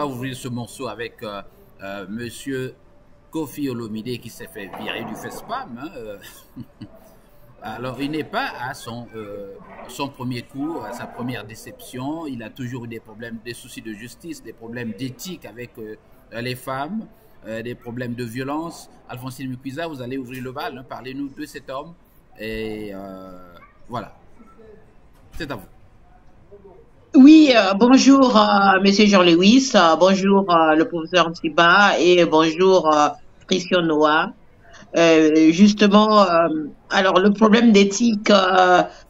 va ouvrir ce morceau avec Monsieur Koffi Olomide qui s'est fait virer du FESPAM. Hein, Alors, il n'est pas à son premier coup, à sa première déception. Il a toujours eu des problèmes, des soucis de justice, des problèmes d'éthique avec les femmes, des problèmes de violence. Alphonsine Mukwiza, vous allez ouvrir le bal. Hein, parlez-nous de cet homme. Et voilà, c'est à vous. Oui, bonjour, Monsieur Jean-Lewis, bonjour, le professeur Ntiba et bonjour, Christian Noah. Justement, alors le problème d'éthique,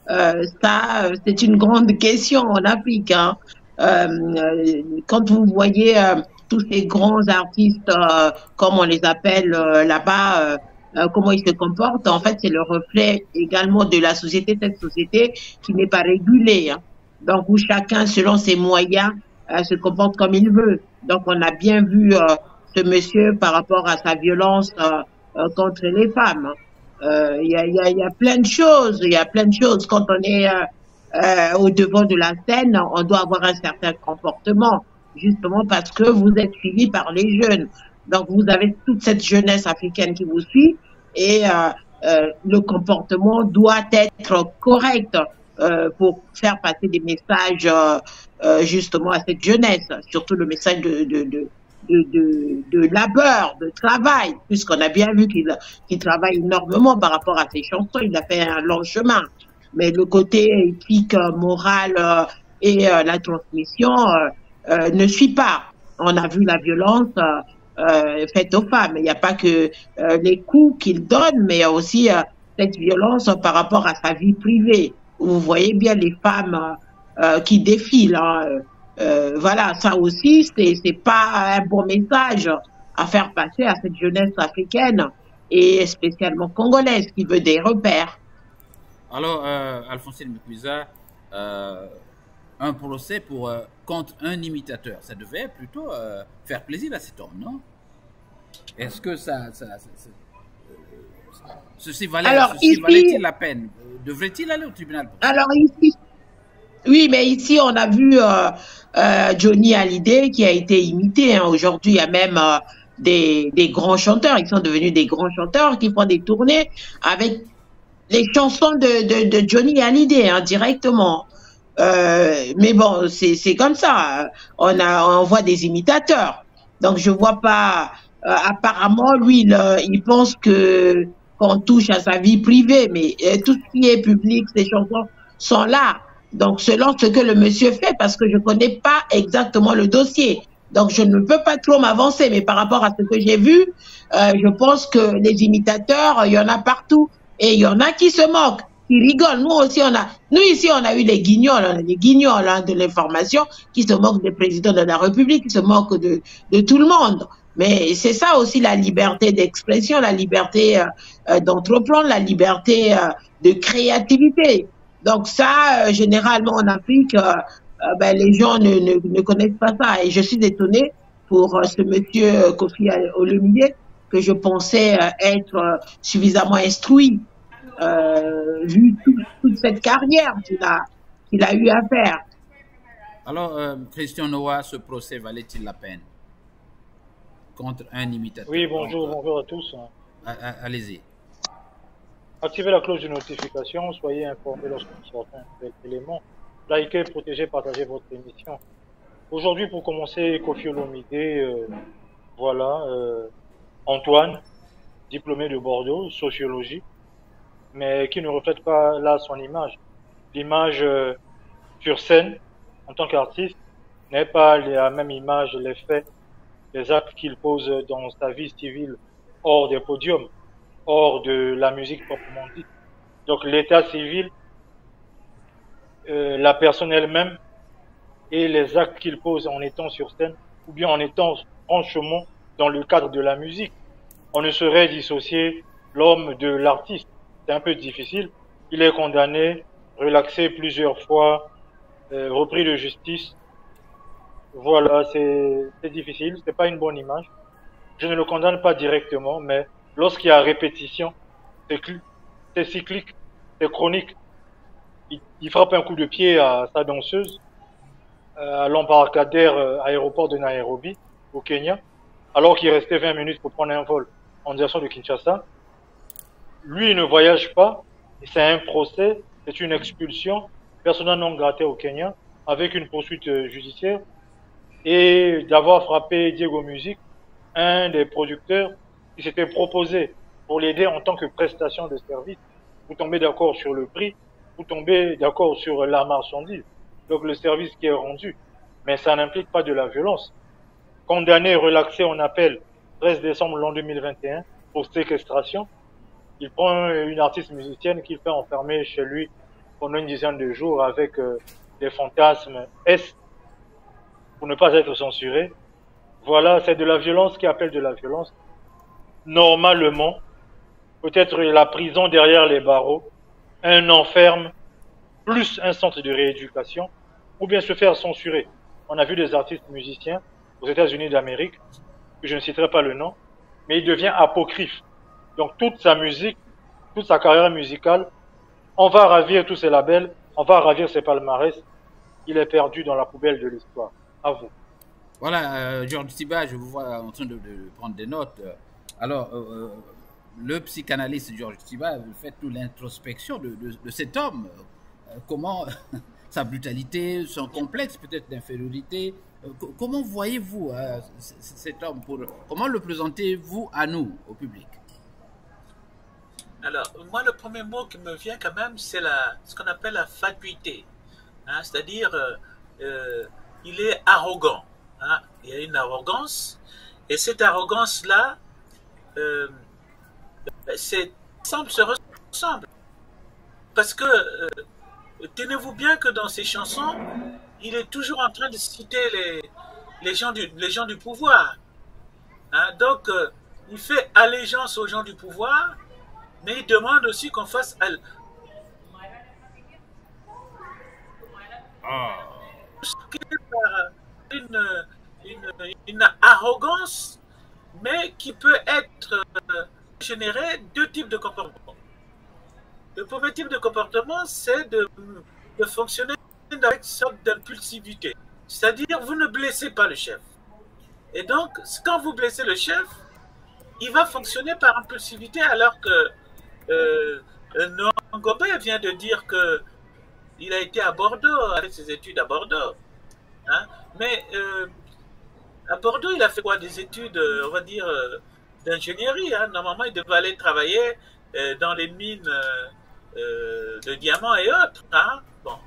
c'est une grande question en Afrique. Hein. Quand vous voyez tous ces grands artistes, comme on les appelle là-bas, comment ils se comportent, en fait, c'est le reflet également de la société, cette société qui n'est pas régulée. Hein. Donc, où chacun, selon ses moyens, se comporte comme il veut. Donc, on a bien vu ce monsieur par rapport à sa violence contre les femmes. Il y a plein de choses, il y a plein de choses. Quand on est au devant de la scène, on doit avoir un certain comportement, justement parce que vous êtes suivi par les jeunes. Donc, vous avez toute cette jeunesse africaine qui vous suit et le comportement doit être correct pour faire passer des messages justement à cette jeunesse, surtout le message de labeur, de travail, puisqu'on a bien vu qu'il travaille énormément par rapport à ses chansons, il a fait un long chemin. Mais le côté éthique, moral et la transmission ne suit pas. On a vu la violence faite aux femmes. Il n'y a pas que les coups qu'il donne, mais il y a aussi cette violence par rapport à sa vie privée. Vous voyez bien les femmes qui défilent. Hein, voilà, ça aussi, c'est pas un bon message à faire passer à cette jeunesse africaine et spécialement congolaise qui veut des repères. Alors, Alphonsine Mukwiza, un procès contre un imitateur, ça devait plutôt faire plaisir à cet homme, non? Est-ce que ceci valait-il la peine? Devrait-il aller au tribunal pour ça? Alors ici, oui, mais ici, on a vu Johnny Hallyday qui a été imité. Hein. Aujourd'hui, il y a même des grands chanteurs. Ils sont devenus des grands chanteurs qui font des tournées avec les chansons de Johnny Hallyday hein, directement. Mais bon, c'est comme ça. On voit des imitateurs. Donc, je vois pas. Apparemment, lui, il pense que qu'on touche à sa vie privée, mais tout ce qui est public, ces chansons sont là. Donc, selon ce que le monsieur fait, parce que je connais pas exactement le dossier. Donc, je ne peux pas trop m'avancer, mais par rapport à ce que j'ai vu, je pense que les imitateurs, il y en a partout. Et il y en a qui se moquent, qui rigolent. Nous ici, on a eu les guignols hein, de l'information, qui se moquent des présidents de la République, qui se moquent de tout le monde. Mais c'est ça aussi la liberté d'expression, la liberté d'entreprendre, la liberté de créativité. Donc ça, généralement en Afrique, ben, les gens ne connaissent pas ça. Et je suis étonnée pour ce monsieur Koffi Olomide que je pensais être suffisamment instruit, vu toute cette carrière qu'il a eu à faire. Alors, Christian Noah, ce procès valait-il la peine contre un imitateur? Oui, bonjour, bonjour à tous. Allez-y. Activez la cloche de notification, soyez informés lorsque nous sortons un nouvel élément. Likez, protégez, partagez votre émission. Aujourd'hui, pour commencer, Koffi Olomide, voilà, Antoine, diplômé de Bordeaux, sociologie, mais qui ne reflète pas là son image. L'image sur scène, en tant qu'artiste, n'est pas la même image, les faits, les actes qu'il pose dans sa vie civile hors des podiums, hors de la musique proprement dite. Donc l'état civil, la personne elle-même et les actes qu'il pose en étant sur scène ou bien en étant franchement dans le cadre de la musique. On ne saurait dissocier l'homme de l'artiste. C'est un peu difficile. Il est condamné, relaxé plusieurs fois, repris de justice. Voilà, c'est difficile, c'est pas une bonne image. Je ne le condamne pas directement, mais lorsqu'il y a répétition, c'est cyclique, c'est chronique. Il frappe un coup de pied à sa danseuse. à l'embarcadère aéroport de Nairobi, au Kenya, alors qu'il restait 20 minutes pour prendre un vol en direction de Kinshasa. Lui, il ne voyage pas, c'est un procès, c'est une expulsion, persona non grata au Kenya, avec une poursuite judiciaire, et d'avoir frappé Diego Music, un des producteurs qui s'était proposé pour l'aider en tant que prestation de service. Vous tombez d'accord sur le prix, vous tombez d'accord sur la marchandise, donc le service qui est rendu. Mais ça n'implique pas de la violence. Condamné et relaxé en appel 13 décembre l'an 2021 pour séquestration, il prend une artiste musicienne qu'il fait enfermer chez lui pendant une dizaine de jours avec des fantasmes S pour ne pas être censuré. Voilà, c'est de la violence qui appelle de la violence. Normalement, peut-être la prison derrière les barreaux, un enferme, plus un centre de rééducation, ou bien se faire censurer. On a vu des artistes musiciens aux États-Unis d'Amérique, que je ne citerai pas le nom, mais il devient apocryphe. Donc toute sa musique, toute sa carrière musicale, on va ravir tous ses labels, on va ravir ses palmarès. Il est perdu dans la poubelle de l'histoire. À vous. Voilà, Georges Tiba, je vous vois en train de prendre des notes. Alors, le psychanalyste Georges Tiba fait toute l'introspection de cet homme. Comment sa brutalité, son complexe peut-être d'infériorité. Comment voyez-vous cet homme comment le présentez-vous à nous, au public? Alors, moi, le premier mot qui me vient quand même, c'est ce qu'on appelle la fatuité. Hein, c'est-à-dire, il est arrogant. Hein, il y a une arrogance. Et cette arrogance-là, se ressemble. Parce que, tenez-vous bien que dans ses chansons, il est toujours en train de citer les gens du pouvoir. Hein, donc, il fait allégeance aux gens du pouvoir, mais il demande aussi qu'on fasse une arrogance, mais qui peut être générée deux types de comportements. Le premier type de comportement, c'est de fonctionner avec une sorte d'impulsivité. C'est-à-dire, vous ne blessez pas le chef. Et donc, quand vous blessez le chef, il va fonctionner par impulsivité, alors que Ngobé vient de dire qu'il a été à Bordeaux, avec ses études à Bordeaux. Hein? Mais à Bordeaux, il a fait quoi? Des études, on va dire, d'ingénierie. Hein? Normalement, il devait aller travailler dans les mines de diamants et autres. Hein? Bon.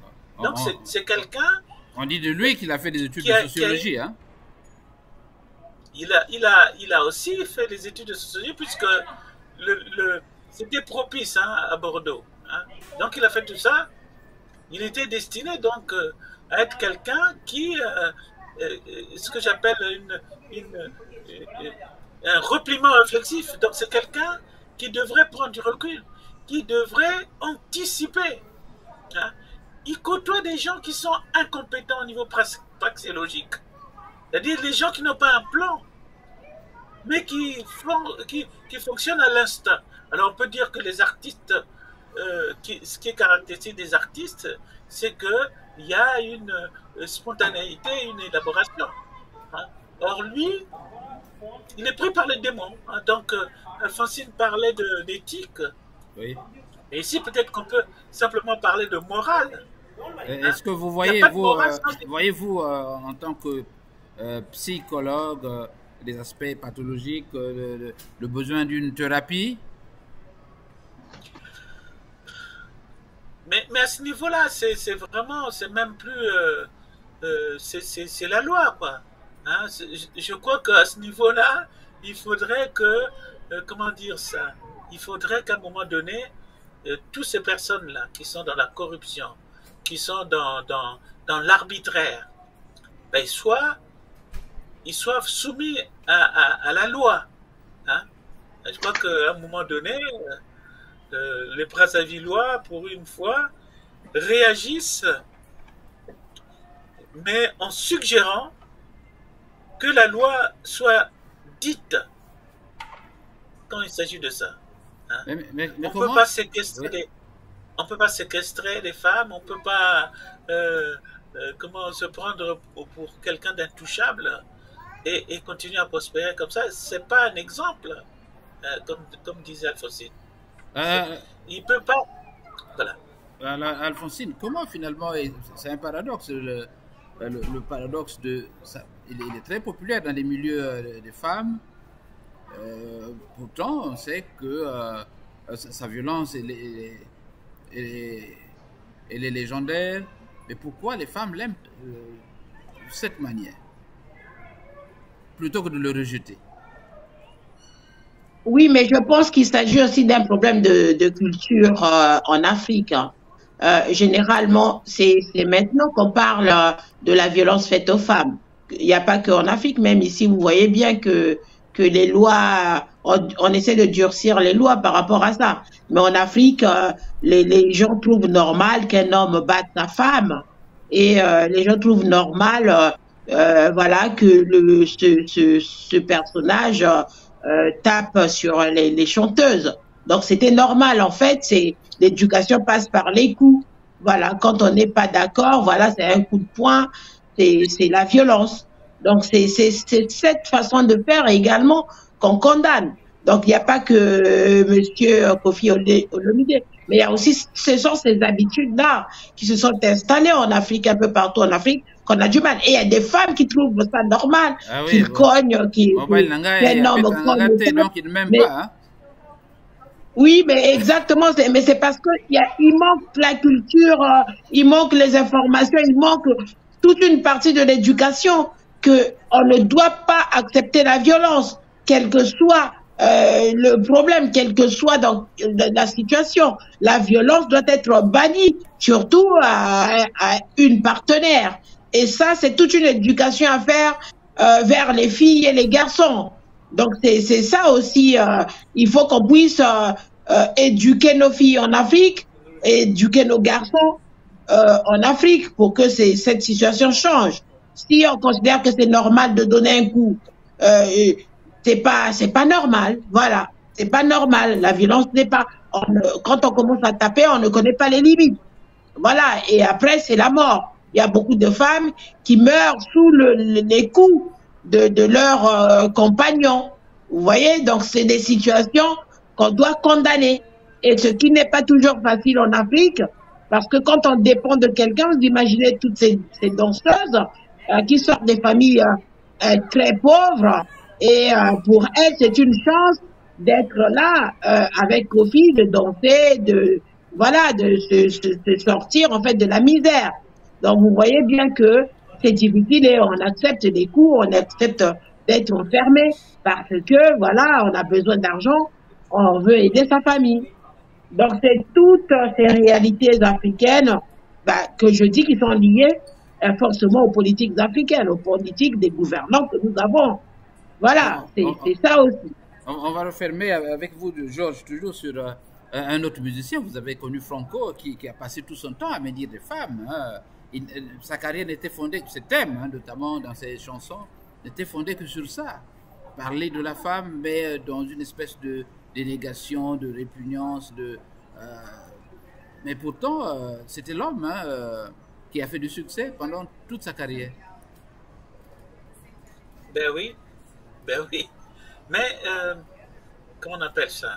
Donc, c'est quelqu'un... On dit de lui qu'il a fait des études de sociologie. Hein? Il a aussi fait des études de sociologie, puisque c'était propice, hein, à Bordeaux. Hein? Donc, il a fait tout ça. Il était destiné donc à être quelqu'un qui, ce que j'appelle un repliement réflexif. Donc, c'est quelqu'un qui devrait prendre du recul, qui devrait anticiper. Hein? Il côtoie des gens qui sont incompétents au niveau praxéologique. C'est-à-dire les gens qui n'ont pas un plan, mais qui fonctionnent à l'instinct. Alors, on peut dire que les artistes, ce qui est caractéristique des artistes, c'est qu'il y a une spontanéité, une élaboration. Hein. Or, lui, il est pris par les démons. Hein. Donc, Alphonsine parlait d'éthique. Oui. Et ici, peut-être qu'on peut simplement parler de morale. Est-ce que vous voyez-vous, en tant que psychologue, des aspects pathologiques, le besoin d'une thérapie? Mais à ce niveau-là, c'est vraiment, c'est même plus, c'est la loi, quoi. Hein, je crois qu'à ce niveau-là, il faudrait que, comment dire ça, il faudrait qu'à un moment donné, toutes ces personnes-là qui sont dans la corruption, qui sont dans l'arbitraire, ben, ils soient soumis à la loi. Hein. Je crois qu'à un moment donné, les Brassavillois, pour une fois, réagissent, mais en suggérant que la loi soit dite quand il s'agit de ça. Hein. Mais on comment... peut pas séquestrer on peut pas séquestrer les femmes, on peut pas comment se prendre pour quelqu'un d'intouchable et continuer à prospérer comme ça. C'est pas un exemple, comme disait Alphonsine. Euh, Il peut pas. Voilà. Alphonsine, comment finalement, c'est un paradoxe, le paradoxe de ça, il est très populaire dans les milieux des femmes. Pourtant, on sait que sa violence elle est légendaire. Mais pourquoi les femmes l'aiment de cette manière, plutôt que de le rejeter? Oui, mais je pense qu'il s'agit aussi d'un problème de culture en Afrique, hein. Généralement, c'est maintenant qu'on parle de la violence faite aux femmes. Il n'y a pas qu'en Afrique, même ici, vous voyez bien que les lois, on essaie de durcir les lois par rapport à ça. Mais en Afrique, les gens trouvent normal qu'un homme batte sa femme. Et les gens trouvent normal, voilà, que ce personnage tape sur les chanteuses. Donc c'était normal en fait, c'est l'éducation passe par les coups. Voilà, quand on n'est pas d'accord, voilà, c'est un coup de poing, c'est la violence. Donc c'est cette façon de faire également qu'on condamne. Donc il n'y a pas que Monsieur Kofi Olomide, mais il y a aussi ce sont ces habitudes-là qui se sont installées en Afrique, un peu partout en Afrique, qu'on a du mal. Et il y a des femmes qui trouvent ça normal, Ah oui, qu'ils bon. cognent, Il qu'un homme cogne. donc il ne m'aime Mais pas. Hein. oui, mais exactement, mais c'est parce que il manque la culture, il manque les informations, il manque toute une partie de l'éducation que on ne doit pas accepter la violence, quel que soit le problème, quelle que soit dans la situation. La violence doit être bannie, surtout à une partenaire. Et ça, c'est toute une éducation à faire vers les filles et les garçons. Donc c'est ça aussi. Il faut qu'on puisse éduquer nos filles en Afrique, éduquer nos garçons en Afrique pour que cette situation change. Si on considère que c'est normal de donner un coup, c'est pas normal. Voilà, c'est pas normal. La violence n'est pas. Quand on commence à taper, on ne connaît pas les limites. Voilà, et après c'est la mort. Il y a beaucoup de femmes qui meurent sous les coups de leurs compagnons. Vous voyez, donc c'est des situations qu'on doit condamner. Et ce qui n'est pas toujours facile en Afrique, parce que quand on dépend de quelqu'un, vous imaginez toutes ces danseuses qui sortent des familles très pauvres, et pour elles, c'est une chance d'être là avec Kofi, de danser, voilà, de se sortir en fait de la misère. Donc vous voyez bien que c'est difficile et on accepte des coups, on accepte d'être enfermé parce que voilà, on a besoin d'argent, on veut aider sa famille. Donc c'est toutes ces réalités africaines que je dis qui sont liées forcément aux politiques africaines, aux politiques des gouvernants que nous avons. Voilà, c'est ça aussi. On va refermer avec vous, Georges, toujours sur un autre musicien. Vous avez connu Franco, qui a passé tout son temps à médire des femmes. Hein. Sa carrière n'était fondée, ses thèmes, hein, notamment dans ses chansons, n'était fondée que sur ça. Parler de la femme, mais dans une espèce de dénégation, de répugnance. Mais pourtant, c'était l'homme hein, qui a fait du succès pendant toute sa carrière. Ben oui, ben oui. Mais, comment on appelle ça?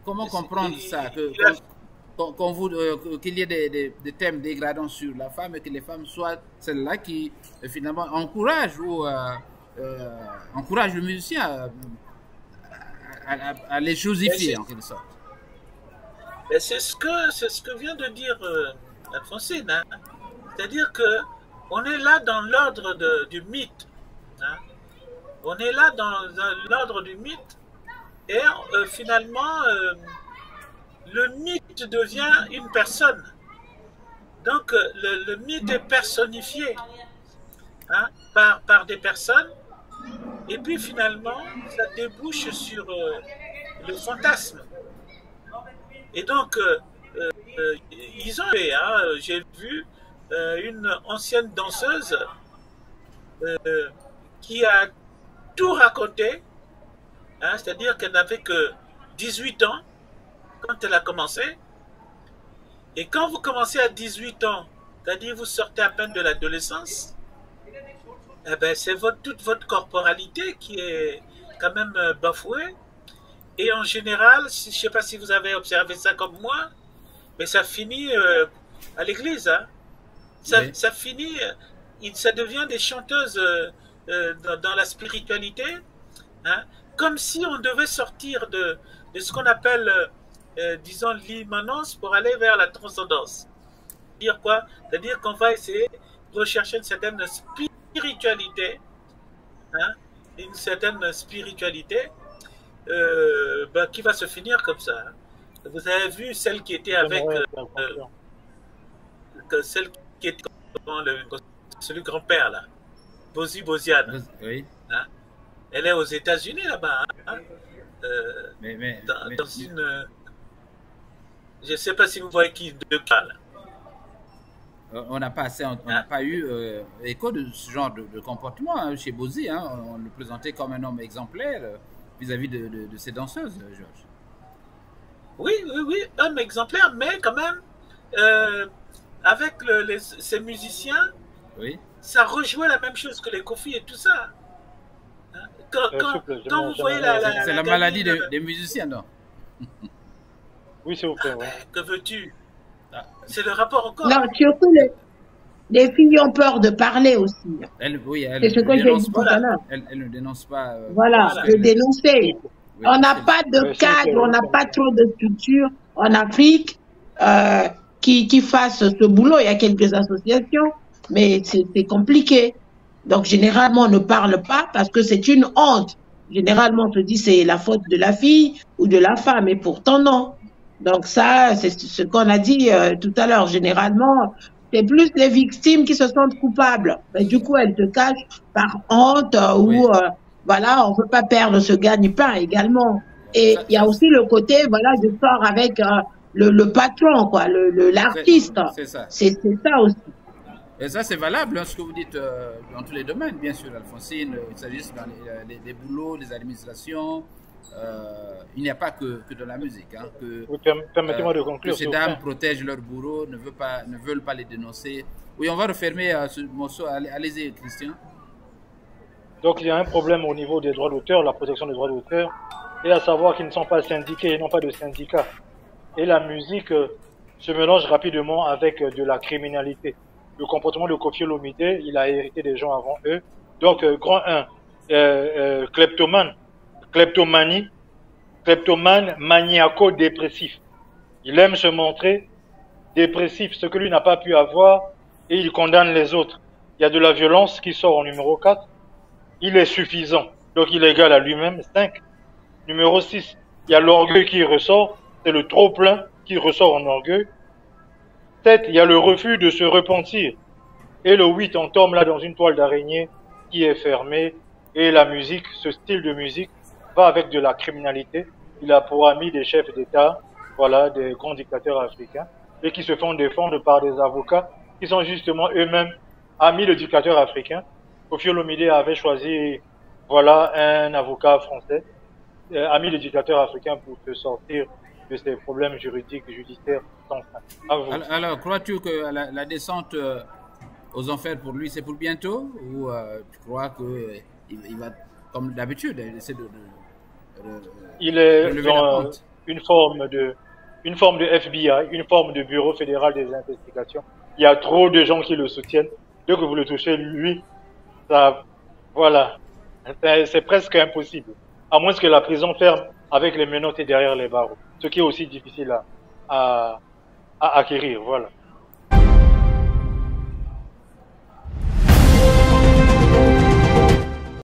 Comment comprendre ça qu'il y ait des thèmes dégradants sur la femme et que les femmes soient celles-là qui finalement encouragent le musicien à les chosifier en quelque sorte. C'est ce que vient de dire Alphonsine. Hein? C'est-à-dire que on est là dans l'ordre du mythe. Hein? On est là dans l'ordre du mythe et finalement le mythe devient une personne. Donc le mythe est personnifié hein, par des personnes et puis finalement ça débouche sur le fantasme. Et donc ils ont fait, hein, j'ai vu une ancienne danseuse qui a tout raconté, hein, c'est-à-dire qu'elle n'avait que 18 ans quand elle a commencé. Et quand vous commencez à 18 ans c'est-à-dire vous sortez à peine de l'adolescence, eh ben, c'est toute votre corporalité qui est quand même bafouée. Et en général, je ne sais pas si vous avez observé ça comme moi, mais ça finit à l'église. Hein. Oui. Ça finit, ça devient des chanteuses dans la spiritualité, hein, comme si on devait sortir de ce qu'on appelle, disons, l'immanence pour aller vers la transcendance. Dire quoi? C'est-à-dire qu'on va essayer de rechercher une certaine spiritualité, hein, une certaine spiritualité qui va se finir comme ça. Hein. Vous avez vu celle qui était avec celle qui était celui grand-père là, Bosiane. Oui. Hein? Elle est aux États-Unis là-bas. Hein? Dans une. Je ne sais pas si vous voyez qui de parle. On n'a pas eu écho de ce genre de comportement hein, chez Bosi. Hein. On le présentait comme un homme exemplaire vis-à-vis de ces danseuses, Georges. Oui, homme exemplaire, mais quand même, avec ces musiciens, oui. Ça rejouait la même chose que les Kofi et tout ça. Hein? Quand vous voyez c'est la maladie des musiciens, non? Oui, s'il vous plaît. Ouais. Que veux-tu? C'est le rapport encore. Non, surtout les filles ont peur de parler aussi. Elle c'est ce que j'ai dit tout à l'heure. Elle ne dénonce pas. Voilà, de dénoncer. Oui, on n'a pas de cadre, on n'a pas trop de structure en Afrique qui fassent ce boulot. Il y a quelques associations, mais c'est compliqué. Donc, généralement, on ne parle pas parce que c'est une honte. Généralement, on se dit c'est la faute de la fille ou de la femme, et pourtant, non. Donc, ça, c'est ce qu'on a dit tout à l'heure. Généralement, c'est plus les victimes qui se sentent coupables. Mais du coup, elles se cachent par honte ou, voilà, on ne veut pas perdre ce gagne-pain également. Et il y a aussi le côté, voilà, je sors avec le patron, quoi, l'artiste. C'est ça. C'est ça aussi. Et ça, c'est valable, hein, ce que vous dites dans tous les domaines, bien sûr, Alphonsine. Il s'agisse dans les boulots, les administrations. Il n'y a pas que de la musique. Hein, permettez-moi de conclure. Que ces dames protègent leurs bourreaux, ne veulent pas les dénoncer. Oui, on va refermer ce morceau. Allez-y, Christian. Donc, il y a un problème au niveau des droits d'auteur, la protection des droits d'auteur, et à savoir qu'ils ne sont pas syndiqués, ils n'ont pas de syndicat. Et la musique se mélange rapidement avec de la criminalité. Le comportement de Koffi Olomide, il a hérité des gens avant eux. Donc, grand 1, kleptomane maniaco-dépressif. Il aime se montrer dépressif, ce que lui n'a pas pu avoir, et il condamne les autres. Il y a de la violence qui sort en numéro 4. Il est suffisant, donc il est égal à lui-même, 5. Numéro 6, il y a l'orgueil qui ressort, c'est le trop-plein qui ressort en orgueil. 7, il y a le refus de se repentir. Et le 8, on tombe là dans une toile d'araignée qui est fermée. Et la musique, ce style de musique, va avec de la criminalité. Il a pour amis des chefs d'État, voilà, des grands dictateurs africains, et qui se font défendre par des avocats qui sont justement eux-mêmes amis de dictateurs africains. Koffi Olomide avait choisi, voilà, un avocat français, ami de dictateurs africains pour se sortir de ces problèmes juridiques, judiciaires sans fin. Alors, crois-tu que la descente aux enfers pour lui, c'est pour bientôt? Ou tu crois qu'il va, comme d'habitude, essayer il est dans une forme de FBI, une forme de Bureau fédéral des investigations. Il y a trop de gens qui le soutiennent. Dès que vous le touchez, lui, ça, voilà, c'est presque impossible. À moins que la prison ferme avec les menottes derrière les barreaux. Ce qui est aussi difficile à acquérir, voilà.